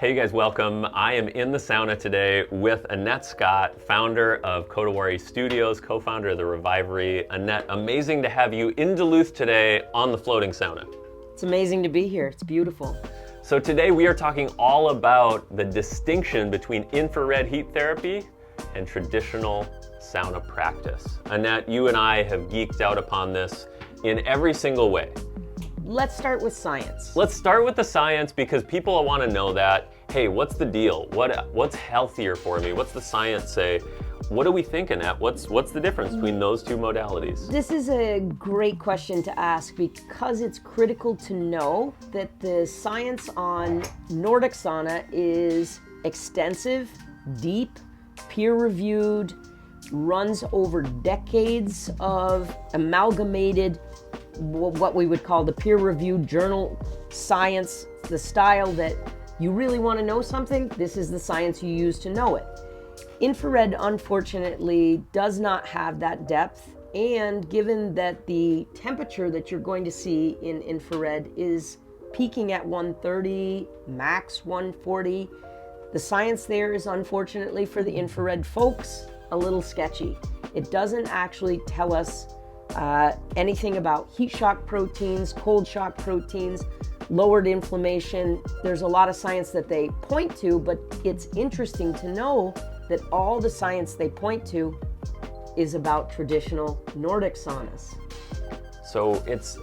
Hey you guys, welcome. I am in the sauna today with Annette Scott, founder of Kodawari Studios, co-founder of the Revivery. Annette, amazing to have you in Duluth today on the floating sauna. It's amazing to be here. It's beautiful. So today we are talking all about the distinction between infrared heat therapy and traditional sauna practice. Annette, you and I have geeked out upon this in every single way. Let's start with science. Let's start with the science because people want to know that, hey, what's the deal? What's healthier for me? What's the science say? What do we think, Annette? What's the difference between those two modalities? This is a great question to ask because it's critical to know that the science on Nordic Sauna is extensive, deep, peer-reviewed, runs over decades of amalgamated what we would call the peer-reviewed journal science, the style that you really want to know something, this is the science you use to know it. Infrared, unfortunately, does not have that depth, and given that the temperature that you're going to see in infrared is peaking at 130, max 140, the science there is, unfortunately for the infrared folks, a little sketchy. It doesn't actually tell us anything about heat shock proteins, cold shock proteins, lowered inflammation. There's a lot of science that they point to, but it's interesting to know that all the science they point to is about traditional Nordic saunas. So it's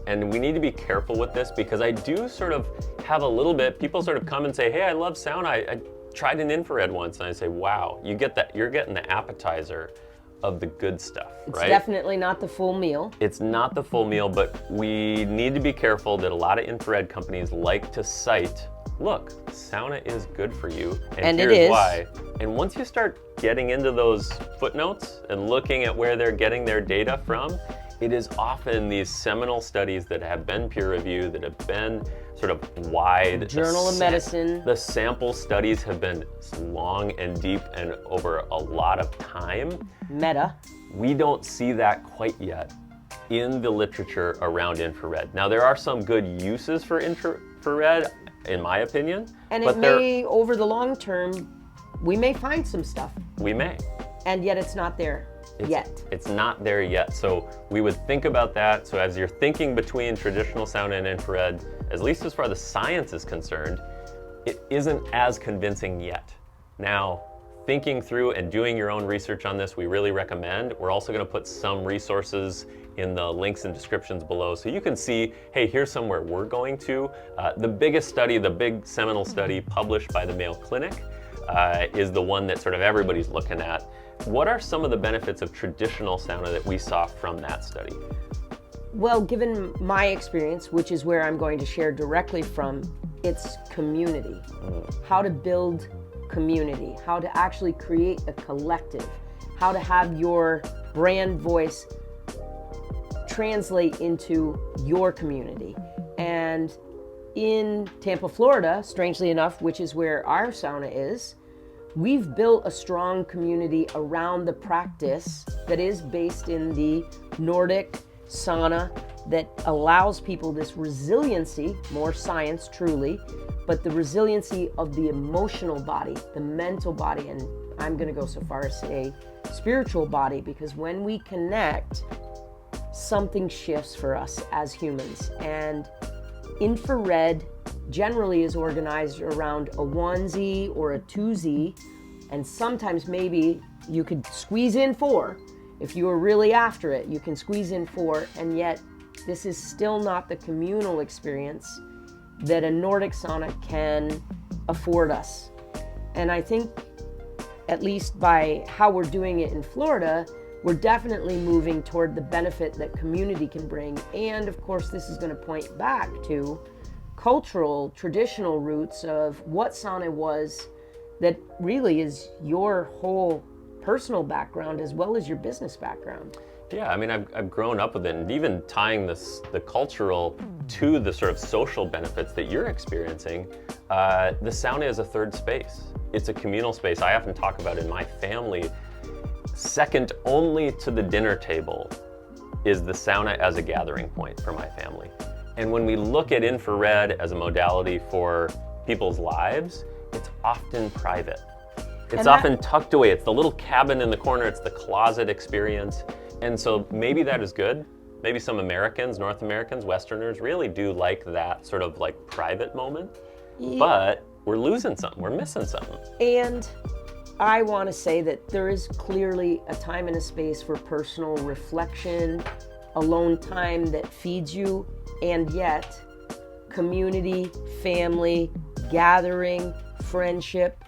and we need to be careful with this because I do sort of have a little bit, people sort of come and say, hey, I love sauna. I tried an infrared once, and I say, wow, you get that, you're getting the appetizer of the good stuff, right? It's definitely not the full meal. It's not the full meal, but we need to be careful that a lot of infrared companies like to cite, look, sauna is good for you, and here's it is. why. And once you start getting into those footnotes and looking at where they're getting their data from, it is often these seminal studies that have been peer-reviewed, that have been sort of wide. Journal of Medicine. The sample studies have been long and deep and over a lot of time. Meta. We don't see that quite yet in the literature around infrared. Now, there are some good uses for infrared, in my opinion. And it may, over the long term, we may find some stuff. We may. And yet it's not there yet. It's not there yet. So we would think about that. So as you're thinking between traditional sauna and infrared, at least as far as the science is concerned, it isn't as convincing yet. Now, thinking through and doing your own research on this, we really recommend. We're also going to put some resources in the links and descriptions below so you can see, hey, here's somewhere we're going to. The biggest study, the big seminal study published by the Mayo Clinic is the one that sort of everybody's looking at. What are some of the benefits of traditional sauna that we saw from that study? Well, given my experience, which is where I'm going to share directly from, it's community. How to build community, how to actually create a collective, how to have your brand voice translate into your community. And in Tampa, Florida, strangely enough, which is where our sauna is, we've built a strong community around the practice that is based in the Nordic sauna that allows people this resiliency, more science truly, but the resiliency of the emotional body, the mental body, and I'm going to go so far as say spiritual body, because when we connect, something shifts for us as humans. And infrared generally is organized around a 1Z or a 2Z, and sometimes maybe you could squeeze in 4. If you were really after it, you can squeeze in 4, and yet this is still not the communal experience that a Nordic sauna can afford us. And I think, at least by how we're doing it in Florida, we're definitely moving toward the benefit that community can bring. And of course, this is going to point back to cultural, traditional roots of what sauna was that really is your whole personal background as well as your business background. Yeah, I mean, I've grown up with it, and even tying the cultural to the sort of social benefits that you're experiencing, the sauna is a third space. It's a communal space. I often talk about in my family, second only to the dinner table is the sauna as a gathering point for my family. And when we look at infrared as a modality for people's lives, it's often private. It's often tucked away. It's the little cabin in the corner. It's the closet experience. And so maybe that is good. Maybe some Americans, North Americans, Westerners really do like that sort of like private moment. Yeah. But we're losing something. We're missing something. And I want to say that there is clearly a time and a space for personal reflection, alone time that feeds you, and yet community, family, gathering, friendship,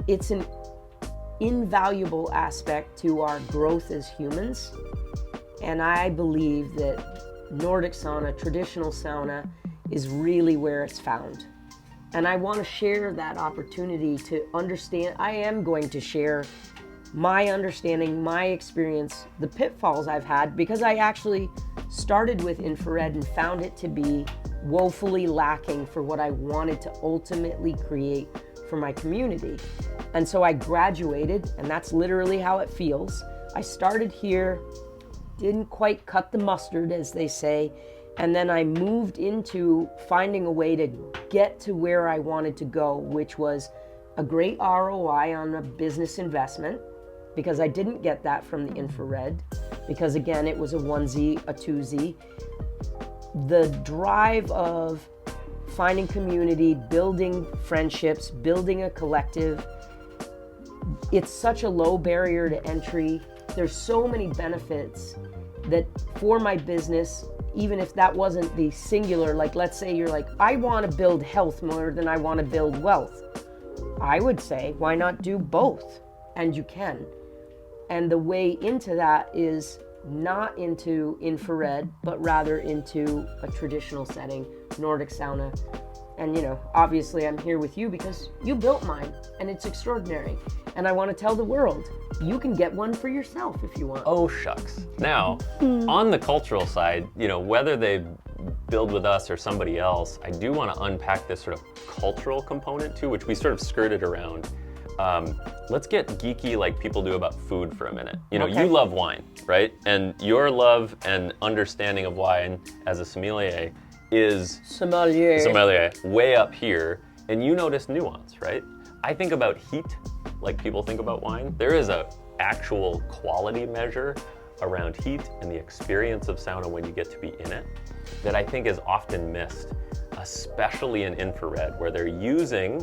it's an invaluable aspect to our growth as humans. And I believe that Nordic sauna, traditional sauna, is really where it's found. And I want to share that opportunity to understand. I am going to share my understanding, my experience, the pitfalls I've had, because I actually started with infrared and found it to be woefully lacking for what I wanted to ultimately create for my community. And so I graduated, and that's literally how it feels. I started here, didn't quite cut the mustard, as they say, and then I moved into finding a way to get to where I wanted to go, which was a great ROI on a business investment, because I didn't get that from the infrared, because again, it was a onesie, a twosie. The drive of finding community, building friendships, building a collective, it's such a low barrier to entry. There's so many benefits that for my business, even if that wasn't the singular, like let's say you're like, I want to build health more than I want to build wealth. I would say, why not do both? And you can. And the way into that is not into infrared, but rather into a traditional setting, Nordic sauna. And you know, obviously I'm here with you because you built mine and it's extraordinary. And I want to tell the world, you can get one for yourself if you want. Oh, shucks. Now, on the cultural side, you know, whether they build with us or somebody else, I do want to unpack this sort of cultural component too, which we sort of skirted around. Let's get geeky like people do about food for a minute. You know, you love wine, right? And your love and understanding of wine as a sommelier is sommelier way up here, and you notice nuance, right? I think about heat like people think about wine. There is a actual quality measure around heat and the experience of sauna when you get to be in it that I think is often missed, especially in infrared, where they're using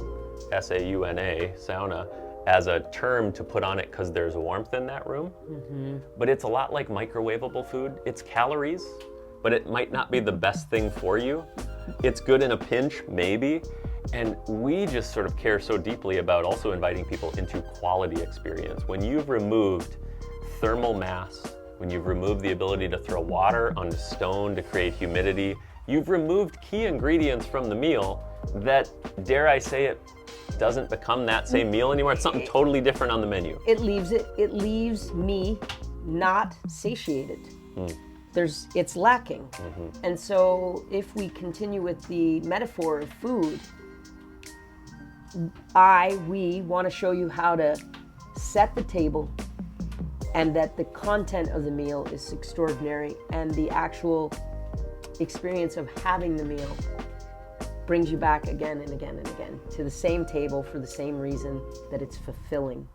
S-A-U-N-A, sauna, as a term to put on it because there's warmth in that room. Mm-hmm. But it's a lot like microwavable food. It's calories, but it might not be the best thing for you. It's good in a pinch, maybe. And we just sort of care so deeply about also inviting people into quality experience. When you've removed thermal mass, when you've removed the ability to throw water on the stone to create humidity, you've removed key ingredients from the meal that, dare I say it, doesn't become that same meal anymore. It's something totally different on the menu. It leaves me not satiated. It's lacking. Mm-hmm. And so if we continue with the metaphor of food, we want to show you how to set the table, and that the content of the meal is extraordinary, and the actual experience of having the meal brings you back again and again and again to the same table for the same reason, that it's fulfilling,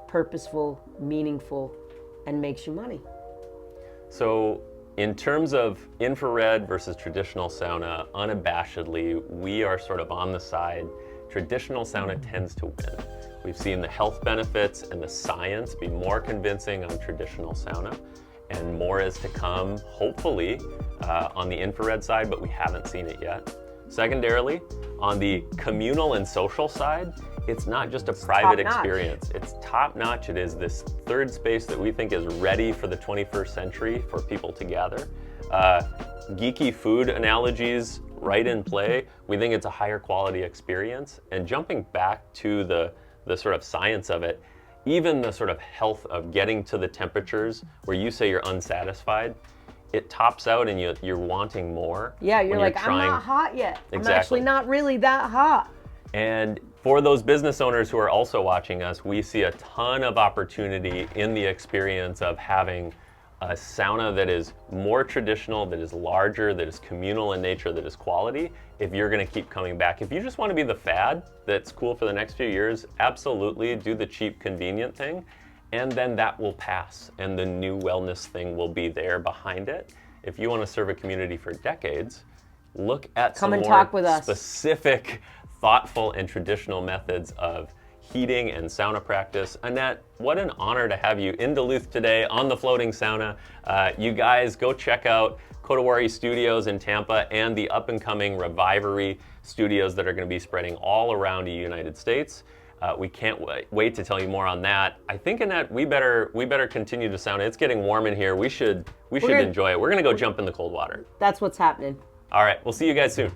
purposeful, meaningful, and makes you money. So in terms of infrared versus traditional sauna, unabashedly, we are sort of on the side. Traditional sauna tends to win. We've seen the health benefits and the science be more convincing on traditional sauna, and more is to come, hopefully, on the infrared side, but we haven't seen it yet. Secondarily, on the communal and social side, it's not just a private experience. It's top notch. It is this third space that we think is ready for the 21st century for people to gather. Geeky food analogies right in play. We think it's a higher quality experience. And jumping back to the sort of science of it, even the sort of health of getting to the temperatures where you say you're unsatisfied, it tops out and you're wanting more. Yeah, you're like, I'm not hot yet. Exactly. I'm actually not really that hot. And for those business owners who are also watching us, we see a ton of opportunity in the experience of having a sauna that is more traditional, that is larger, that is communal in nature, that is quality, if you're gonna keep coming back. If you just wanna be the fad that's cool for the next few years, absolutely do the cheap, convenient thing, and then that will pass, and the new wellness thing will be there behind it. If you wanna serve a community for decades, look at some more specific, thoughtful, and traditional methods of heating and sauna practice. Annette, what an honor to have you in Duluth today on the floating sauna. You guys go check out Kodawari Studios in Tampa and the up-and-coming Revivery studios that are going to be spreading all around the United States. We can't wait to tell you more on that. I think, Annette, we better continue to sauna. It's getting warm in here. We should enjoy it. We're going to go jump in the cold water. That's what's happening. All right, we'll see you guys soon.